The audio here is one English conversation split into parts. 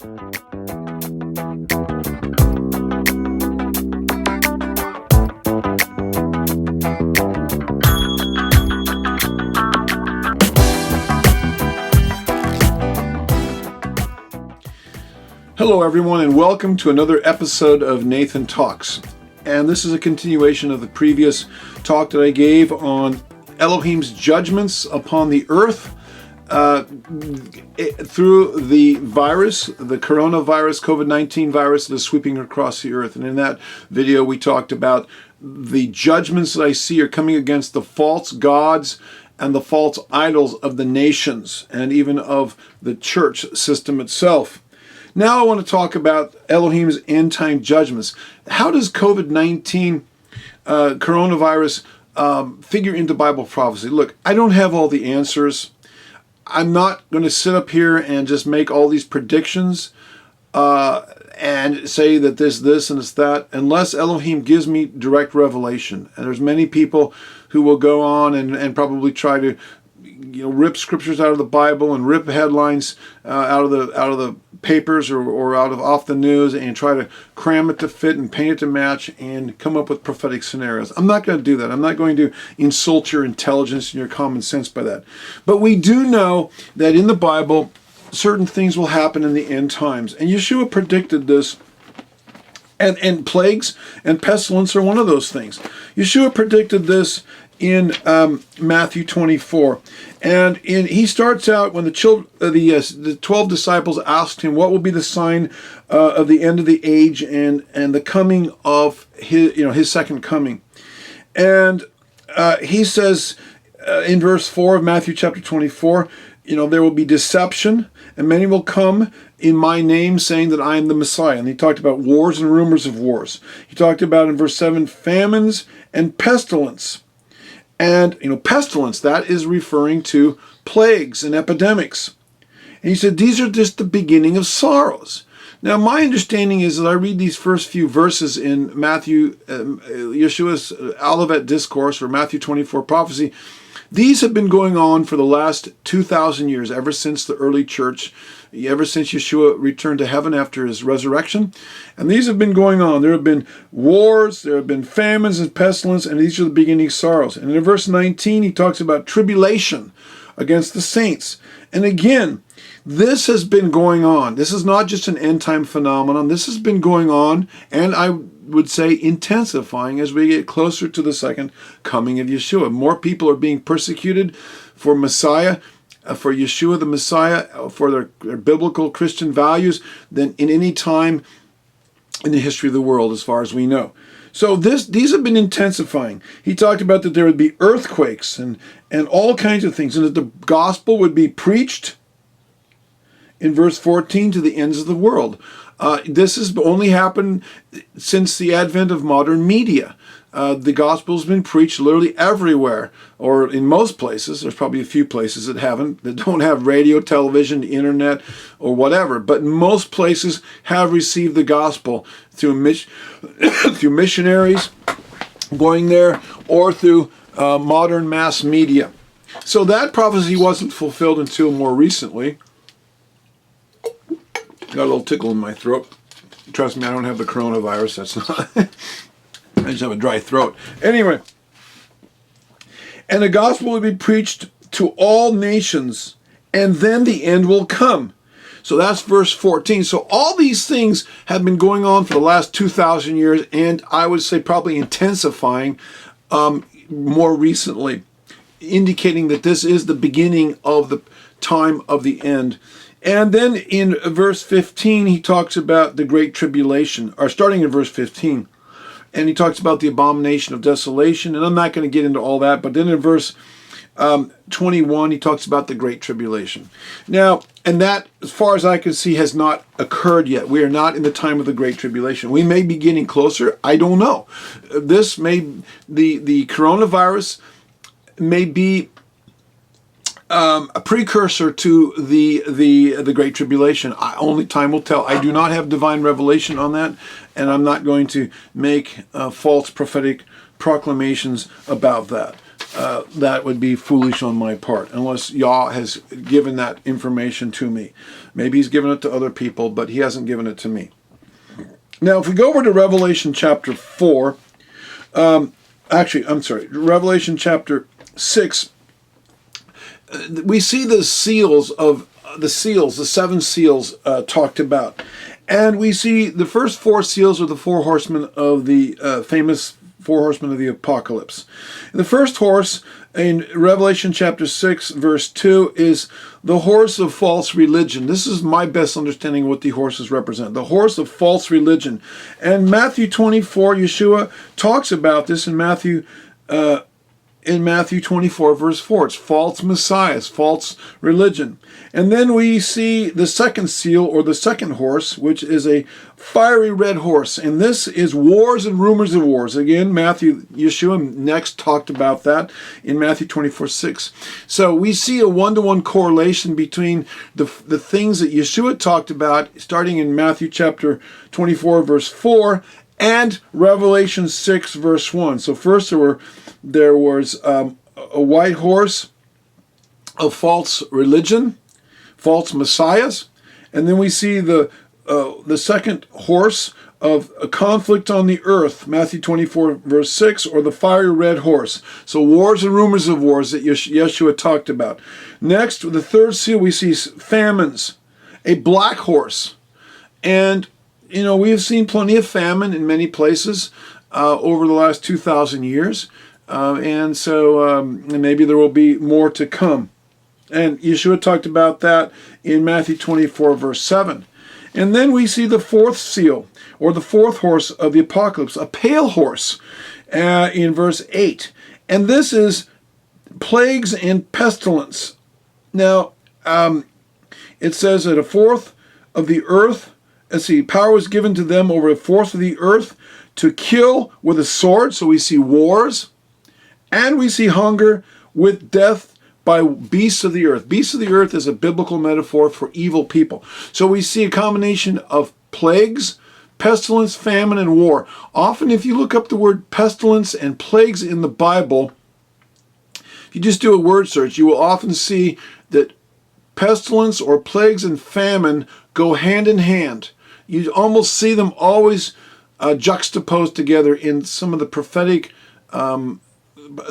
Hello everyone, and welcome to another episode of Nathan Talks. And this is a continuation of the previous talk that I gave on Elohim's judgments upon the earth through the virus, the coronavirus, COVID-19 virus that is sweeping across the earth. And in that video, we talked about the judgments that I see are coming against the false gods and the false idols of the nations and even of the church system itself. Now I want to talk about Elohim's end-time judgments. How does COVID-19 coronavirus figure into Bible prophecy? Look, I don't have all the answers. I'm not going to sit up here and just make all these predictions and say that this, and it's that, unless Elohim gives me direct revelation. And there's many people who will go on and probably try to rip scriptures out of the Bible and rip headlines out of the papers or off the news and try to cram it to fit and paint it to match and come up with prophetic scenarios. I'm not going to do that. I'm not going to insult your intelligence and your common sense by that. But we do know that in the Bible, certain things will happen in the end times. And Yeshua predicted this. And plagues and pestilence are one of those things. Yeshua predicted this in Matthew 24. And he starts out when the 12 disciples asked him, what will be the sign of the end of the age and the coming of his second coming? And he says in verse 4 of Matthew chapter 24, there will be deception, and many will come in my name saying that I am the Messiah. And he talked about wars and rumors of wars. He talked about in verse 7, famines and pestilence. And, pestilence, that is referring to plagues and epidemics. And he said, these are just the beginning of sorrows. Now, my understanding is that I read these first few verses in Matthew, Yeshua's Olivet Discourse, or Matthew 24 prophecy. These have been going on for the last 2,000 years, ever since the early church, ever since Yeshua returned to heaven after his resurrection. And these have been going on. There have been wars, there have been famines and pestilence, and these are the beginning sorrows. And in verse 19, he talks about tribulation against the saints. And again, this has been going on. This is not just an end-time phenomenon. This has been going on, and I would say intensifying as we get closer to the second coming of Yeshua. More people are being persecuted for Messiah, for Yeshua the Messiah, for their biblical Christian values than in any time in the history of the world, as far as we know. So these have been intensifying. He talked about that there would be earthquakes and all kinds of things, and that the gospel would be preached in verse 14 to the ends of the world. This has only happened since the advent of modern media. The gospel's been preached literally everywhere, or in most places. There's probably a few places that don't have radio, television, internet, or whatever. But most places have received the gospel through missionaries going there, or through modern mass media. So that prophecy wasn't fulfilled until more recently. Got a little tickle in my throat. Trust me, I don't have the coronavirus. That's not. I just have a dry throat. Anyway, and the gospel will be preached to all nations, and then the end will come. So that's verse 14. So all these things have been going on for the last 2,000 years, and I would say probably intensifying more recently, indicating that this is the beginning of the time of the end. And then in verse 15, he talks about the Great Tribulation, or starting in verse 15. And he talks about the abomination of desolation. And I'm not going to get into all that. But then in verse 21, he talks about the Great Tribulation. Now, and that, as far as I can see, has not occurred yet. We are not in the time of the Great Tribulation. We may be getting closer. I don't know. The coronavirus may be a precursor to the Great Tribulation. Only time will tell. I do not have divine revelation on that, and I'm not going to make false prophetic proclamations about that. that would be foolish on my part, unless Yah has given that information to me. Maybe he's given it to other people, but he hasn't given it to me. Now, if we go over to Revelation chapter 4, Revelation chapter 6, we see the seven seals talked about. And we see the first four seals are the four horsemen of the famous four horsemen of the apocalypse. The first horse in Revelation chapter 6, verse 2, is the horse of false religion. This is my best understanding of what the horses represent. The horse of false religion. And Matthew 24, Yeshua talks about this in Matthew 24, verse 4. It's false messiahs, false religion. And then we see the second seal, or the second horse, which is a fiery red horse. And this is wars and rumors of wars. Again, Yeshua next talked about that in Matthew 24, 6. So we see a one-to-one correlation between the things that Yeshua talked about, starting in Matthew chapter 24, verse 4, and Revelation 6, verse 1. So first there was a white horse of false religion, false messiahs, and then we see the second horse of a conflict on the earth, Matthew 24, verse 6, or the fiery red horse. So wars and rumors of wars that Yeshua talked about. Next, the third seal, we see famines, a black horse. And, we have seen plenty of famine in many places over the last 2,000 years. And so maybe there will be more to come. And Yeshua talked about that in Matthew 24, verse 7. And then we see the fourth seal, or the fourth horse of the apocalypse, a pale horse, in verse 8. And this is plagues and pestilence. Now, it says that a fourth of the earth, power was given to them over a fourth of the earth to kill with a sword. So we see wars. And we see hunger with death by beasts of the earth. Beasts of the earth is a biblical metaphor for evil people. So we see a combination of plagues, pestilence, famine, and war. Often if you look up the word pestilence and plagues in the Bible, if you just do a word search, you will often see that pestilence or plagues and famine go hand in hand. You almost see them always juxtaposed together in some of the prophetic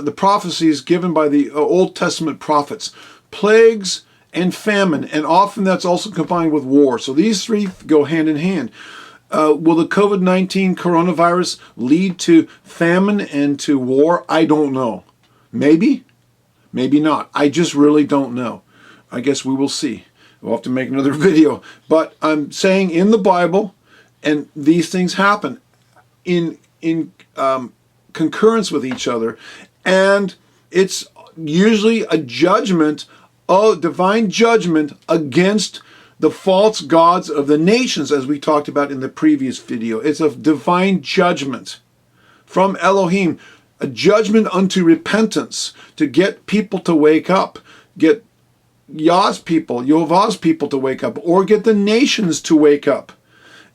the prophecies given by the Old Testament prophets. Plagues and famine, and often that's also combined with war. So these three go hand in hand. Will the COVID-19 coronavirus lead to famine and to war? I don't know. Maybe, maybe not. I just really don't know. I guess we will see. We'll have to make another video. But I'm saying in the Bible, and these things happen in concurrence with each other, and it's usually a judgment, a divine judgment against the false gods of the nations, as we talked about in the previous video. It's a divine judgment from Elohim, a judgment unto repentance, to get people to wake up, get Yah's people, Yehovah's people to wake up, or get the nations to wake up.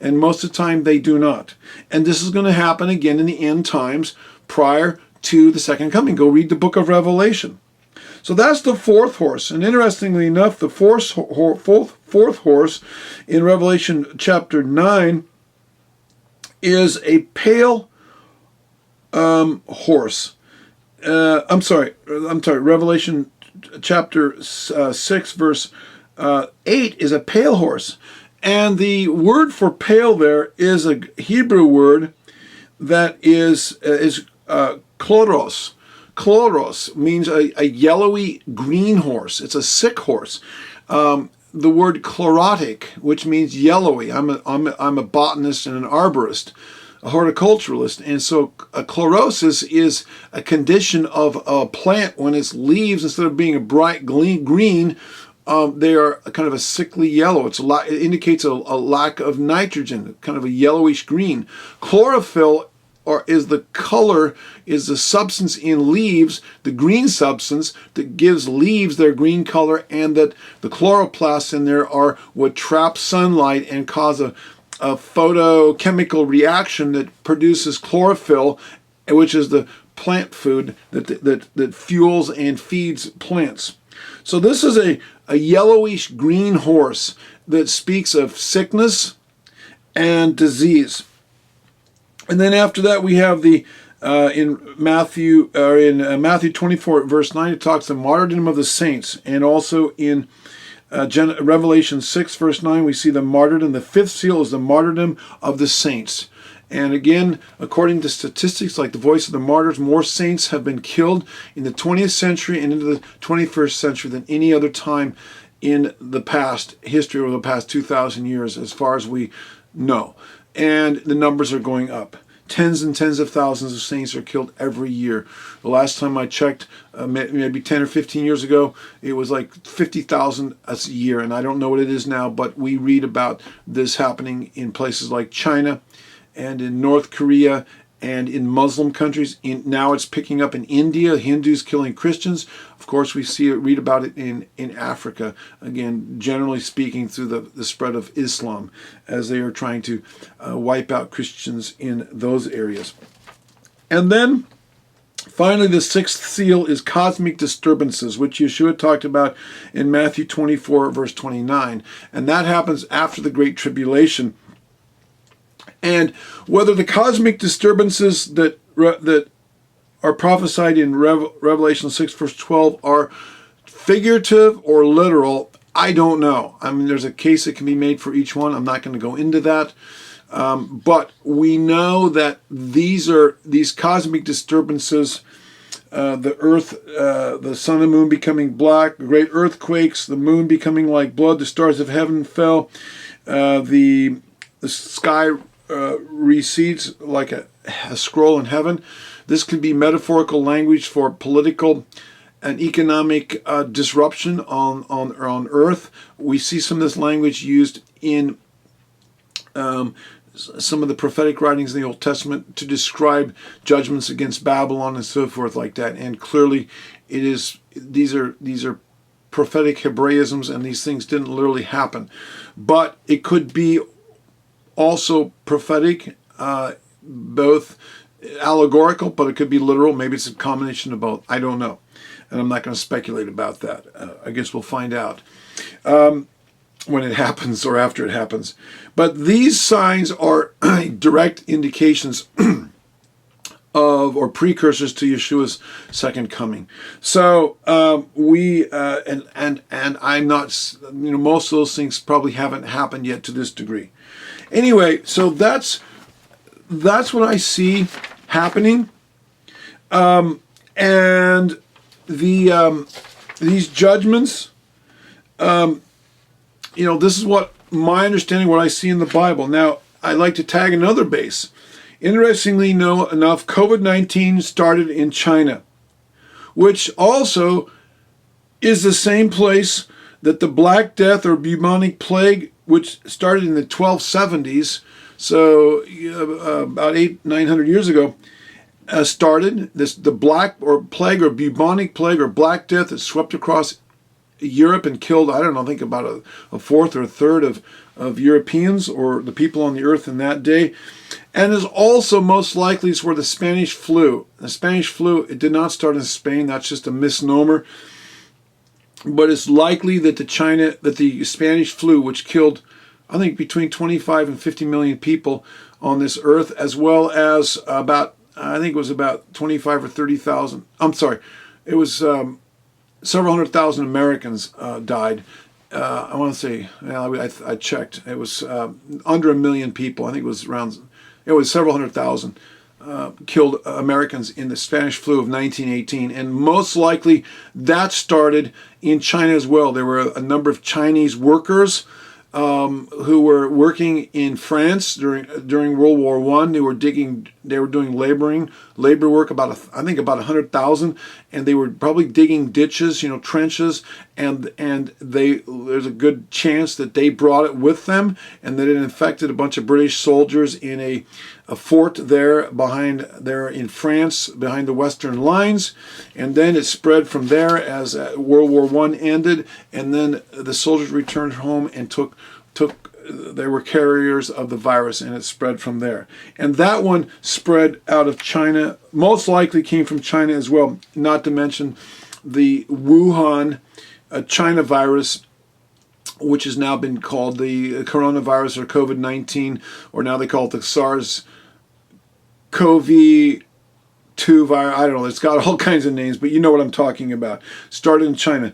And most of the time they do not. And this is going to happen again in the end times prior to the second coming. Go read the book of Revelation. So that's the fourth horse. And interestingly enough, the fourth horse in Revelation chapter 9 is a pale horse. Revelation chapter 6 verse 8 is a pale horse. And the word for pale there is a Hebrew word that is kloros. Kloros means a yellowy green horse. It's a sick horse. The word chlorotic, which means yellowy. I'm a botanist and an arborist, a horticulturalist, and so a chlorosis is a condition of a plant when its leaves, instead of being a bright green, they are kind of a sickly yellow. It indicates a lack of nitrogen, kind of a yellowish green. Chlorophyll is the color, is the substance in leaves, the green substance that gives leaves their green color, and that the chloroplasts in there are what trap sunlight and cause a photochemical reaction that produces chlorophyll, which is the plant food that fuels and feeds plants. So this is a yellowish green horse that speaks of sickness and disease. And then after that we have the in Matthew 24 verse 9, it talks the martyrdom of the saints, and also in Revelation 6 verse 9 we see the martyrdom. The fifth seal is the martyrdom of the saints. And again, according to statistics like the Voice of the Martyrs, more saints have been killed in the 20th century and into the 21st century than any other time in the past history, or the past 2,000 years, as far as we know. And the numbers are going up. Tens and tens of thousands of saints are killed every year. The last time I checked, maybe 10 or 15 years ago, it was like 50,000 a year. And I don't know what it is now, but we read about this happening in places like China and in North Korea and in Muslim countries. Now it's picking up in India, Hindus killing Christians. Of course, we read about it in Africa, again, generally speaking, through the spread of Islam, as they are trying to wipe out Christians in those areas. And then, finally, the sixth seal is cosmic disturbances, which Yeshua talked about in Matthew 24, verse 29. And that happens after the Great Tribulation. And whether the cosmic disturbances that are prophesied in Revelation 6 verse 12 are figurative or literal, I don't know. I mean, there's a case that can be made for each one. I'm not going to go into that. But we know that these cosmic disturbances, the earth, the sun and moon becoming black, great earthquakes, the moon becoming like blood, the stars of heaven fell, the sky recedes like a scroll in heaven. This can be metaphorical language for political and economic disruption on earth. We see some of this language used in some of the prophetic writings in the Old Testament to describe judgments against Babylon and so forth like that. And clearly, these are prophetic Hebraisms, and these things didn't literally happen. But it could be also prophetic, both allegorical, but it could be literal. Maybe it's a combination of both. I don't know. And I'm not going to speculate about that. I guess we'll find out when it happens or after it happens. But these signs are direct indications of, or precursors to, Yeshua's second coming. So and I'm not, most of those things probably haven't happened yet to this degree. Anyway, so that's what I see happening, and these judgments. This is what my understanding, what I see in the Bible. Now, I'd like to tag another base. Interestingly enough, COVID-19 started in China, which also is the same place that the Black Death or bubonic plague, which started in the 1270s, so about 900 years ago, started. The black or plague or bubonic plague or Black Death that swept across Europe and killed, I don't know, I think about a fourth or a third of Europeans or the people on the earth in that day. And is also most likely is where the Spanish flu. The Spanish flu, it did not start in Spain. That's just a misnomer. But it's likely that the Spanish flu, which killed, I think, between 25 and 50 million people on this earth, as well as about 25 or 30,000. I'm sorry, it was several hundred thousand Americans died. I want to say, I checked, it was under 1 million people. I think it was several hundred thousand killed Americans in the Spanish flu of 1918. And most likely that started in China as well. There were a number of Chinese workers who were working in France during World War I. They were doing labor work, about 100,000, and they were probably digging ditches, trenches, and there's a good chance that they brought it with them, and that it infected a bunch of British soldiers in a fort there in France, behind the Western lines, and then it spread from there as World War I ended, and then the soldiers returned home and took they were carriers of the virus, and it spread from there. And that one spread out of China, most likely came from China as well, not to mention the Wuhan China virus, which has now been called the coronavirus or COVID-19, or now they call it the SARS-CoV-2 virus. I don't know, it's got all kinds of names, but you know what I'm talking about. Started in China.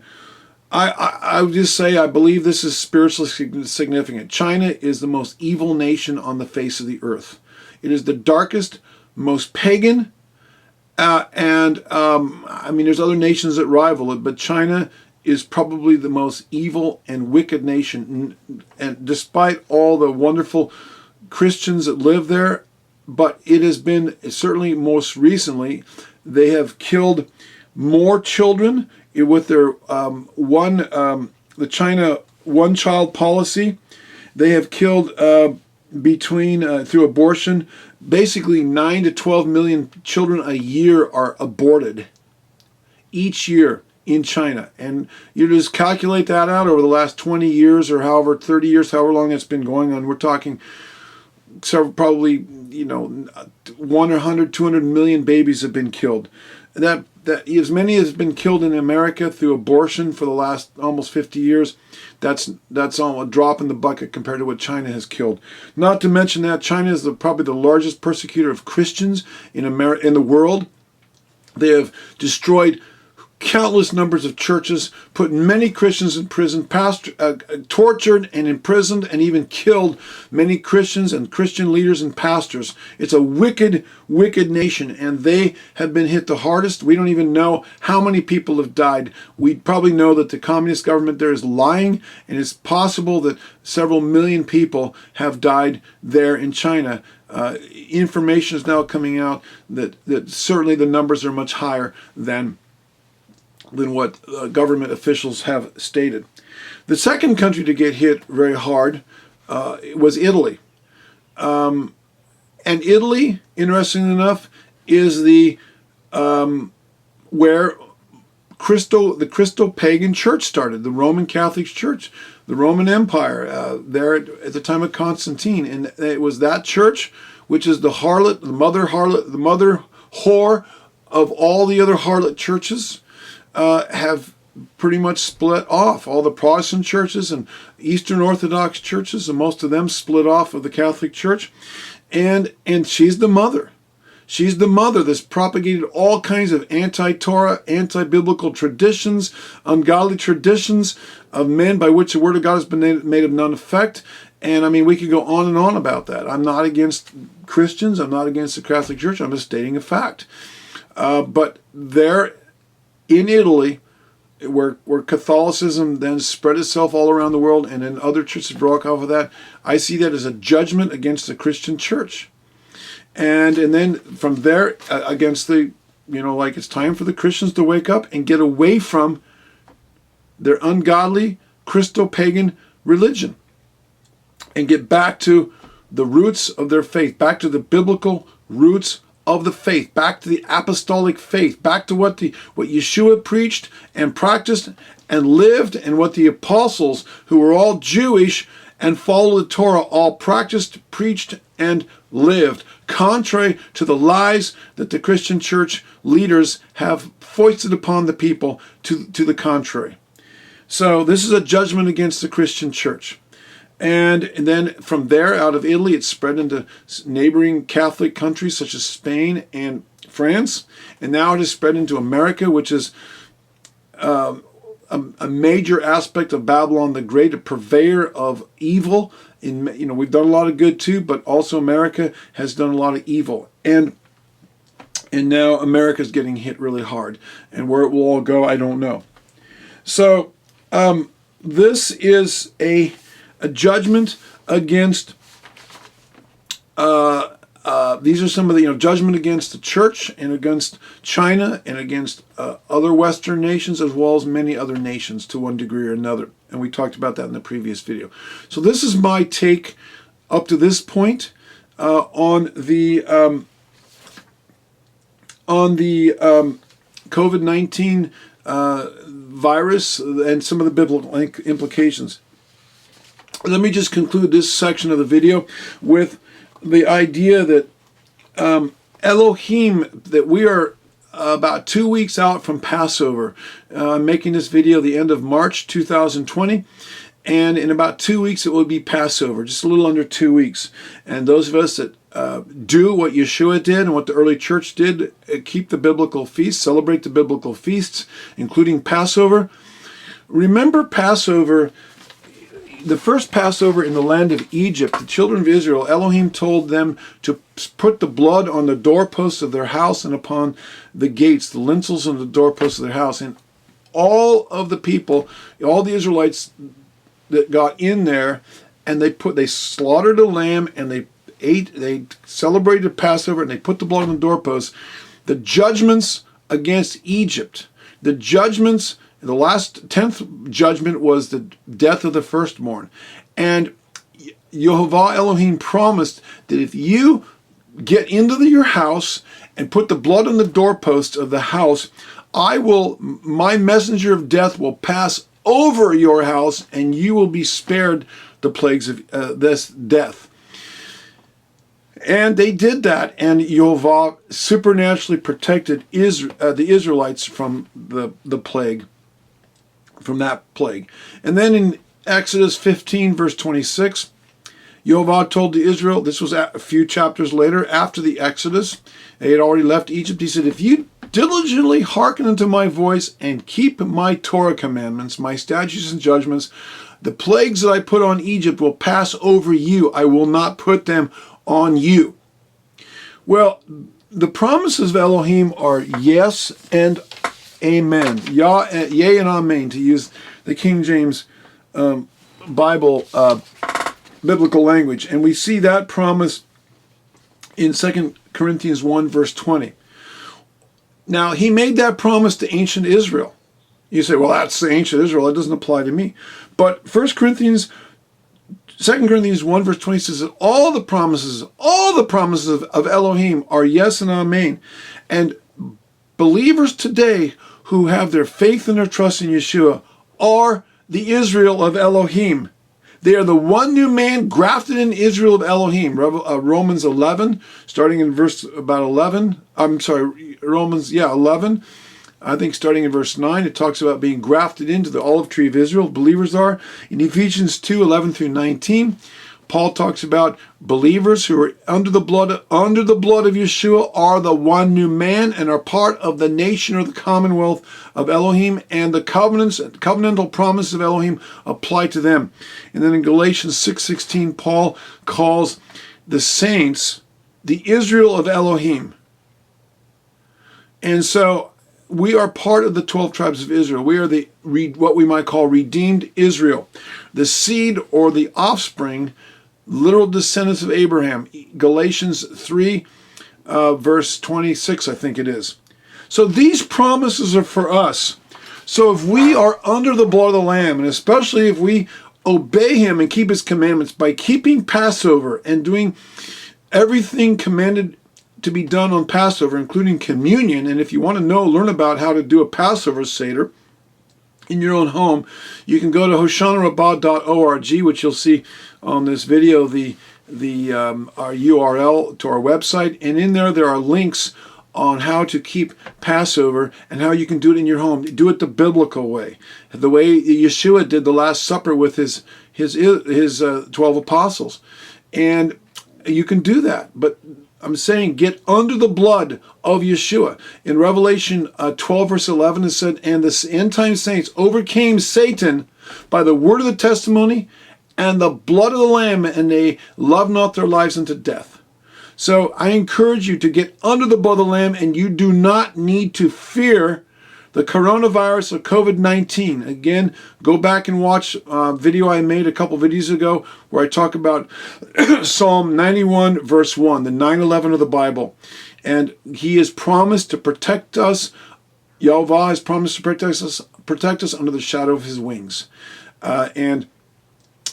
I would just say I believe this is spiritually significant. China is the most evil nation on the face of the earth. It is the darkest, most pagan, and I mean, there's other nations that rival it, but China is probably the most evil and wicked nation, and despite all the wonderful Christians that live there, but it has been, certainly most recently, they have killed more children with their the China one-child policy. They have killed through abortion, basically 9 to 12 million children a year are aborted each year in China. And you just calculate that out over the last 20 years or however, 30 years, however long it's been going on. We're talking several, probably, 100, 200 million babies have been killed. That as many as have been killed in America through abortion for the last almost 50 years, that's all a drop in the bucket compared to what China has killed. Not to mention that China is probably the largest persecutor of Christians in the world. They have destroyed countless numbers of churches, put many Christians in prison, tortured and imprisoned and even killed many Christians and Christian leaders and pastors. It's a wicked, wicked nation, and they have been hit the hardest. We don't even know how many people have died. We probably know that the communist government there is lying, and it's possible that several million people have died there in China. Information is now coming out that certainly the numbers are much higher than what government officials have stated. The second country to get hit very hard was Italy. And Italy, interestingly enough, is where the Christo-pagan church started, the Roman Catholic Church, the Roman Empire, there at the time of Constantine. And it was that church, which is the harlot, the mother whore of all the other harlot churches, have pretty much split off. All the Protestant churches and Eastern Orthodox churches, and most of them split off of the Catholic Church. And she's the mother. She's the mother that's propagated all kinds of anti-Torah, anti-biblical traditions, ungodly traditions of men by which the Word of God has been made of none effect. And I mean, we could go on and on about that. I'm not against Christians. I'm not against the Catholic Church. I'm just stating a fact. But there in Italy, where Catholicism then spread itself all around the world, and then other churches broke off of that, I see that as a judgment against the Christian church. And then from there, against it's time for the Christians to wake up and get away from their ungodly, Christo-pagan religion and get back to the roots of their faith, back to the biblical roots of the faith, back to the apostolic faith, back to what Yeshua preached and practiced and lived, and what the apostles, who were all Jewish and followed the Torah, all practiced, preached, and lived, contrary to the lies that the Christian church leaders have foisted upon the people to the contrary. So this is a judgment against the Christian church. And then from there, out of Italy, it spread into neighboring Catholic countries such as Spain and France. And now it has spread into America, which is a major aspect of Babylon the Great, a purveyor of evil. We've done a lot of good too, but also America has done a lot of evil. And now America's getting hit really hard. And where it will all go, I don't know. So this is a judgment against, these are some of the, judgment against the church and against China and against other Western nations, as well as many other nations to one degree or another. And we talked about that in the previous video. So this is my take up to this point on the COVID-19 virus and some of the biblical implications. Let me just conclude this section of the video with the idea that Elohim, that we are about 2 weeks out from Passover. I'm making this video the end of March 2020. And in about 2 weeks, it will be Passover, just a little under 2 weeks. And those of us that do what Yeshua did and what the early church did, keep the biblical feasts, celebrate the biblical feasts, including Passover. Remember Passover, the first Passover in the land of Egypt, the children of Israel, Elohim told them to put the blood on the doorposts of their house and upon the gates, the lintels on the doorposts of their house. And all of the people, all the Israelites that got in there, and they slaughtered a lamb, and they celebrated Passover, and they put the blood on the doorposts. The judgments against Egypt, the judgments, the last 10th judgment was the death of the firstborn. And Yehovah Elohim promised that if you get into your house and put the blood on the doorposts of the house, my messenger of death will pass over your house, and you will be spared the plagues of this death. And they did that, and Yehovah supernaturally protected the Israelites from the plague, from that plague. And then in Exodus 15, verse 26, Yehovah told to Israel, this was a few chapters later, after the Exodus, they had already left Egypt. He said, if you diligently hearken unto my voice and keep my Torah commandments, my statutes and judgments, the plagues that I put on Egypt will pass over you. I will not put them on you. Well, the promises of Elohim are yes and amen. Yea and amen, to use the King James Bible biblical language. And we see that promise in 2 Corinthians 1, verse 20. Now, he made that promise to ancient Israel. You say, well, that's the ancient Israel. That doesn't apply to me. But 2 Corinthians 1, verse 20 says that all the promises of Elohim are yes and amen. And believers today who have their faith and their trust in Yeshua are the Israel of Elohim. They are the one new man grafted in Israel of Elohim. Romans 11, starting in verse about 11. Romans 11. I think starting in verse 9, it talks about being grafted into the olive tree of Israel. Believers are. In Ephesians 2, 11 through 19, Paul talks about believers who are under the blood of Yeshua are the one new man and are part of the nation or the commonwealth of Elohim, and the covenantal promises of Elohim apply to them. And then in Galatians 6:16, Paul calls the saints the Israel of Elohim. And so we are part of the 12 tribes of Israel. We are what we might call redeemed Israel, the seed or the offspring, literal descendants of Abraham. Galatians 3, verse 26, I think it is. So these promises are for us. So if we are under the blood of the Lamb, and especially if we obey him and keep his commandments by keeping Passover and doing everything commanded to be done on Passover, including communion. And if you want to learn about how to do a Passover Seder in your own home, you can go to hoshanarabbah.org, which you'll see on this video, our URL to our website. And in there are links on how to keep Passover and how you can do it in your home. Do it the biblical way, the way Yeshua did the Last Supper with his 12 apostles. And you can do that, but I'm saying get under the blood of Yeshua. In Revelation 12, verse 11, it said, and the end-time saints overcame Satan by the word of the testimony and the blood of the Lamb, and they loved not their lives unto death. So I encourage you to get under the blood of the Lamb, and you do not need to fear the coronavirus or COVID-19. Again, go back and watch a video I made a couple videos ago where I talk about Psalm 91, verse 1, the 9/11 of the Bible. And he has promised to protect us. Yehovah has promised to protect us under the shadow of his wings.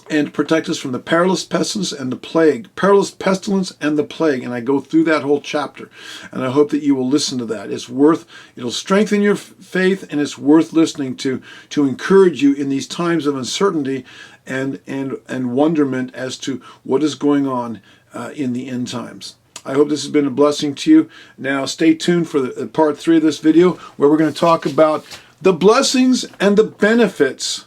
And protect us from the perilous pestilence and the plague. Perilous pestilence and the plague. And I go through that whole chapter. And I hope that you will listen to that. It'll strengthen your faith, and it's worth listening to encourage you in these times of uncertainty and wonderment as to what is going on in the end times. I hope this has been a blessing to you. Now stay tuned for the part 3 of this video, where we're going to talk about the blessings and the benefits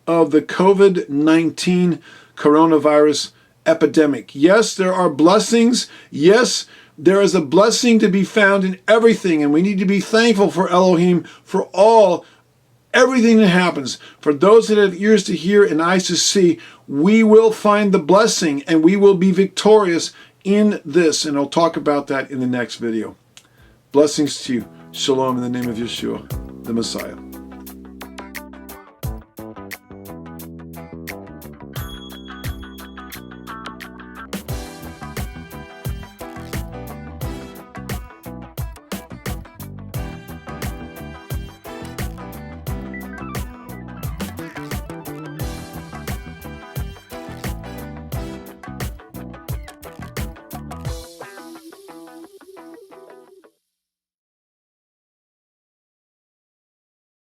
of the COVID-19 coronavirus epidemic. Yes, there are blessings. Yes, there is a blessing to be found in everything, and we need to be thankful for Elohim for everything that happens. For those that have ears to hear and eyes to see, we will find the blessing and we will be victorious in this. And I'll talk about that in the next video. Blessings to you. Shalom in the name of Yeshua, the Messiah.